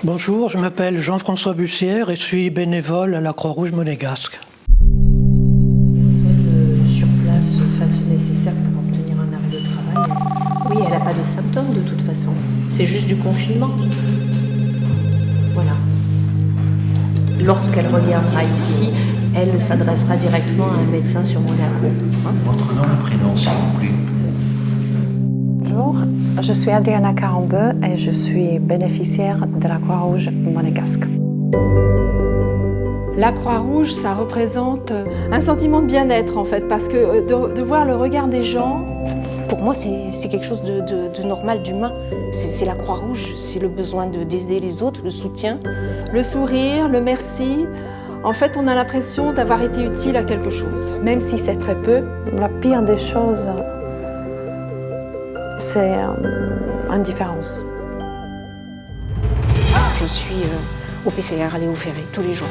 Bonjour, je m'appelle Jean-François Bussière et suis bénévole à la Croix-Rouge monégasque. Sur place fasse le nécessaire pour obtenir un arrêt de travail. Oui, elle n'a pas de symptômes de toute façon. C'est juste du confinement. Voilà. Lorsqu'elle reviendra ici, elle s'adressera directement à un médecin sur Monaco. Votre nom et prénom, s'il vous plaît. Bonjour, je suis Adriana Carambeu et je suis bénéficiaire de la Croix-Rouge monégasque. La Croix-Rouge, ça représente un sentiment de bien-être en fait, parce que de voir le regard des gens. Pour moi, c'est quelque chose de normal, d'humain. C'est la Croix-Rouge, c'est le besoin d'aider les autres, le soutien. Le sourire, le merci, en fait, on a l'impression d'avoir été utile à quelque chose. Même si c'est très peu, la pire des choses, c'est l'indifférence. Je suis au PCR à Léo Ferré tous les jours.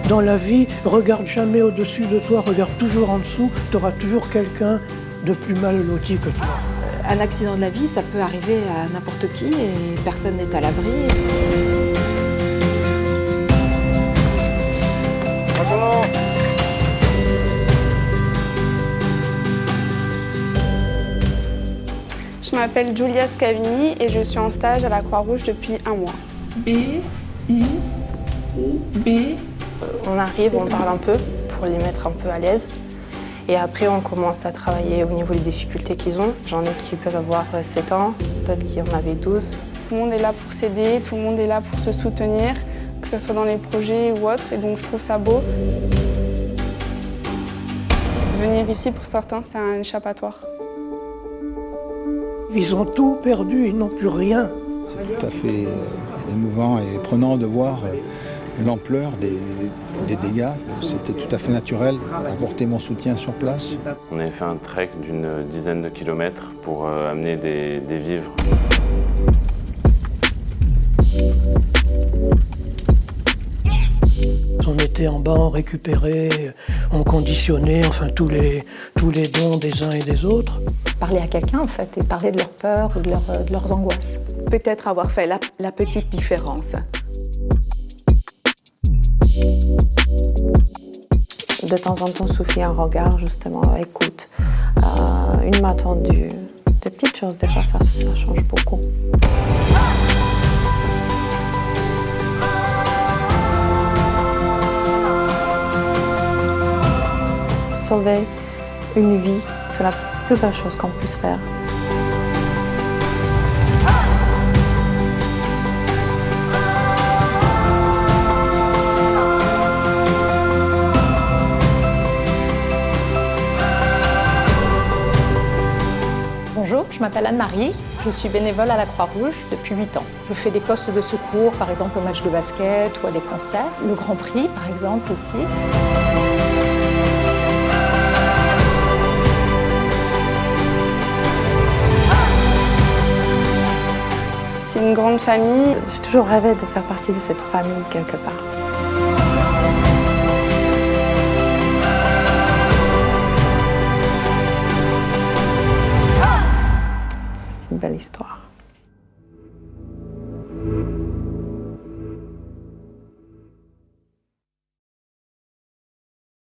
Dans la vie, regarde jamais au-dessus de toi, regarde toujours en dessous, tu auras toujours quelqu'un de plus mal loti que toi. Un accident de la vie, ça peut arriver à n'importe qui et personne n'est à l'abri. Je m'appelle Giulia Scavini et je suis en stage à la Croix-Rouge depuis 1 mois. On arrive, on parle un peu pour les mettre un peu à l'aise. Et après, on commence à travailler au niveau des difficultés qu'ils ont. J'en ai qui peuvent avoir 7 ans, d'autres qui en avaient 12. Tout le monde est là pour s'aider, tout le monde est là pour se soutenir, que ce soit dans les projets ou autres. Et donc, je trouve ça beau. Venir ici, pour certains, c'est un échappatoire. Ils ont tout perdu, ils n'ont plus rien. C'est tout à fait émouvant et prenant de voir l'ampleur des dégâts. C'était tout à fait naturel d'apporter mon soutien sur place. On avait fait un trek d'une dizaine de kilomètres pour amener des vivres. On était en bas, on récupérait, on conditionnait, enfin tous les dons des uns et des autres. Parler à quelqu'un en fait et parler de leurs peurs ou de leurs angoisses. Peut-être avoir fait la petite différence. De temps en temps, suffit un regard, justement, écoute, une main tendue, des petites choses, des fois ça change beaucoup. Sauver une vie, c'est la plus belle chose qu'on puisse faire. Bonjour, je m'appelle Anne-Marie, je suis bénévole à la Croix-Rouge depuis 8 ans. Je fais des postes de secours, par exemple au match de basket ou à des concerts, le Grand Prix par exemple aussi. C'est une grande famille. J'ai toujours rêvé de faire partie de cette famille quelque part.